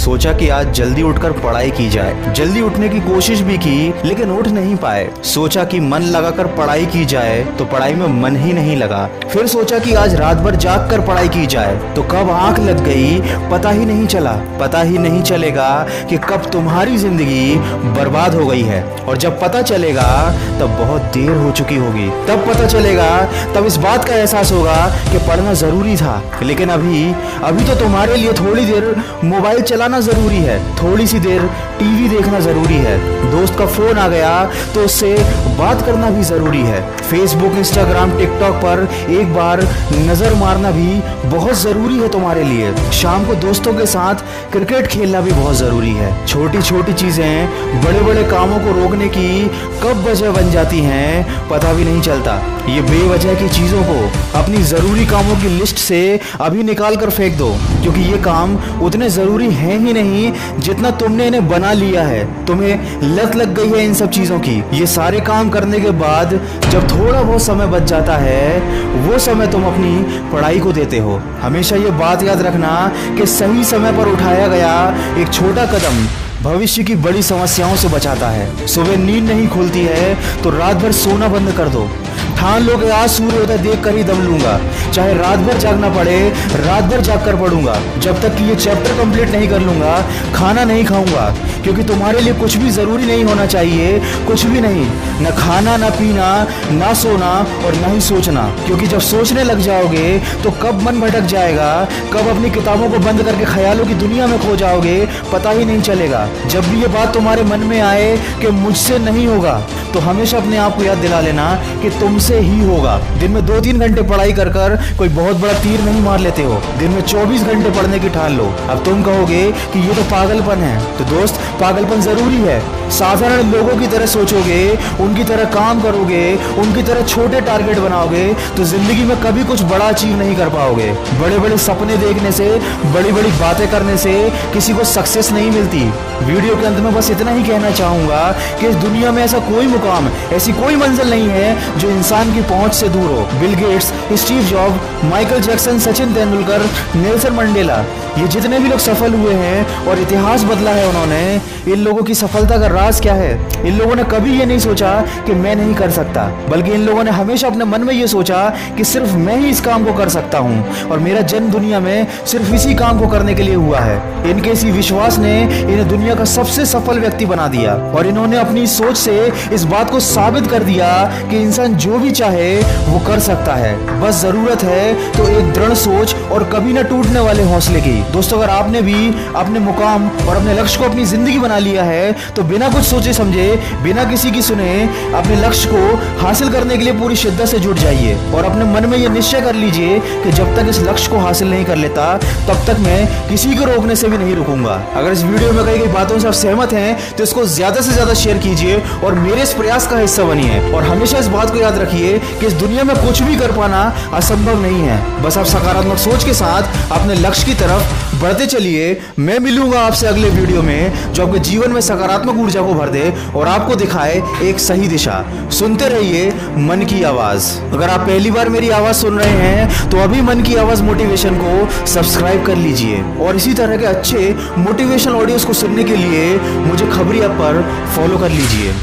सोचा कि आज जल्दी उठकर पढ़ाई की जाए। जल्दी उठने की कोशिश भी की लेकिन उठ नहीं पाए। सोचा कि मन लगाकर पढ़ाई की जाए तो पढ़ाई में मन ही नहीं लगा। फिर सोचा कि आज रात भर जाग कर पढ़ाई की जाए तो कब आंख लग गई पता ही नहीं चला। पता ही नहीं चलेगा कि कब तुम्हारी जिंदगी बर्बाद हो गई है, और जब पता चलेगा तब बहुत देर हो चुकी होगी। तब पता चलेगा, तब इस बात का एहसास होगा कि पढ़ना जरूरी था। लेकिन अभी तो तुम्हारे लिए थोड़ी देर मोबाइल चलाना जरूरी है, थोड़ी सी देर टीवी देखना जरूरी है, दोस्त का फोन आ गया तो उससे बात करना भी जरूरी है, फेसबुक इंस्टाग्राम टिकटॉक पर एक बार नजर मारना भी बहुत जरूरी है तुम्हारे लिए। शाम को दोस्तों के साथ क्रिकेट खेलना भी बहुत जरूरी है। छोटी छोटी चीजें बड़े बड़े कामों को रोकने की कब वजह बन जाती हैं पता भी नहीं चलता। ये बेवजह की चीजों को अपनी जरूरी कामों की लिस्ट से अभी निकाल कर फेंक दो, क्योंकि ये काम उतने जरूरी हैं ही नहीं जितना तुमने इन्हें बना लिया है। तुम्हें लत लग गई है इन सब चीजों की। ये सारे काम करने के बाद जब थोड़ा बहुत समय बच जाता है वो समय तुम अपनी पढ़ाई को देते हो। हमेशा ये बात याद रखना कि सही समय पर उठाया गया एक छोटा कदम भविष्य की बड़ी समस्याओं से बचाता है। सुबह नींद नहीं खुलती है तो रात भर सोना बंद कर दो। ठान लो कि आज सूर्योदय देख कर ही दम लूंगा, चाहे रात भर जागना पड़े रात भर जाग कर पढ़ूंगा। जब तक कि ये चैप्टर कंप्लीट नहीं कर लूंगा खाना नहीं खाऊंगा, क्योंकि तुम्हारे लिए कुछ भी जरूरी नहीं होना चाहिए, कुछ भी नहीं, न खाना न पीना ना सोना और न ही सोचना। क्योंकि जब सोचने लग जाओगे तो कब मन भटक जाएगा, कब अपनी किताबों को बंद करके ख्यालों की दुनिया में खो जाओगे पता ही नहीं चलेगा। जब भी ये बात तुम्हारे मन में आए कि मुझसे नहीं होगा तो हमेशा अपने आप को याद दिला लेना कि तुमसे ही होगा। दिन में 2-3 घंटे पढ़ाई कर कर कोई बहुत बड़ा तीर नहीं मार लेते हो, दिन में 24 घंटे पढ़ने की ठान लो। अब तुम कहोगे कि ये तो पागलपन है, तो दोस्त पागलपन जरूरी है। साधारण लोगों की तरह सोचोगे, उनकी तरह काम करोगे, उनकी तरह छोटे टारगेट बनाओगे तो जिंदगी में कभी कुछ बड़ा अचीव नहीं कर पाओगे। बड़े बड़े सपने देखने से, बड़ी बड़ी बातें करने से किसी को सक्सेस नहीं मिलती। वीडियो के अंत में बस इतना ही कहना चाहूंगा कि इस दुनिया में ऐसा कोई मुकाम, ऐसी कोई मंजिल नहीं है जो इंसान की पहुंच से दूर हो। Bill Gates, Steve job, Michael Jackson, Sachin Tendulkar, Nelson Mandela, ये जितने भी लोग सफल हुए हैं और इतिहास बदला है उन्होंने, इन लोगों की सफलता का राज क्या है? इन लोगों ने कभी ये नहीं सोचा कि मैं नहीं कर सकता, बल्कि इन लोगों ने हमेशा अपने मन में ये सोचा कि सिर्फ मैं ही इस काम को कर सकता हूँ और मेरा जन्म दुनिया में सिर्फ इसी काम को करने के लिए हुआ है। इनके इसी विश्वास ने इन्हें दुनिया का सबसे सफल व्यक्ति बना दिया और इन्होंने अपनी सोच से इस बात को साबित कर दिया कि इंसान जो भी चाहे वो कर सकता है। बस जरूरत है तो एक दृढ़ सोच और कभी न टूटने वाले हौसले की। दोस्तों, अगर आपने भी अपने मुकाम और अपने लक्ष्य को अपनी जिंदगी बना लिया है तो बिना कुछ सोचे समझे, बिना किसी की सुने अपने लक्ष्य को हासिल करने के लिए पूरी शिद्दत से जुट जाइए और अपने मन में ये निश्चय कर लीजिए कि जब तक इस लक्ष्य को हासिल नहीं कर लेता तब तक मैं किसी को रोकने से भी नहीं रुकूंगा। अगर इस वीडियो में कही गई बातों से आप सहमत हैं तो इसको ज्यादा से ज्यादा शेयर कीजिए और मेरे इस प्रयास का हिस्सा बनिए। और हमेशा इस बात को याद रखिए कि इस दुनिया में कुछ भी कर पाना असंभव नहीं है। बस आप सकारात्मक सोच के साथ अपने लक्ष्य की तरफ बढ़ते चलिए। मैं मिलूंगा आपसे अगले वीडियो में जो आपके जीवन में सकारात्मक ऊर्जा को भर दे और आपको दिखाए एक सही दिशा। सुनते रहिए मन की आवाज। अगर आप पहली बार मेरी आवाज सुन रहे हैं तो अभी मन की आवाज मोटिवेशन को सब्सक्राइब कर लीजिए और इसी तरह के अच्छे मोटिवेशनल ऑडियोज को सुनने के लिए मुझे खबरी ऐप पर फॉलो कर लीजिए।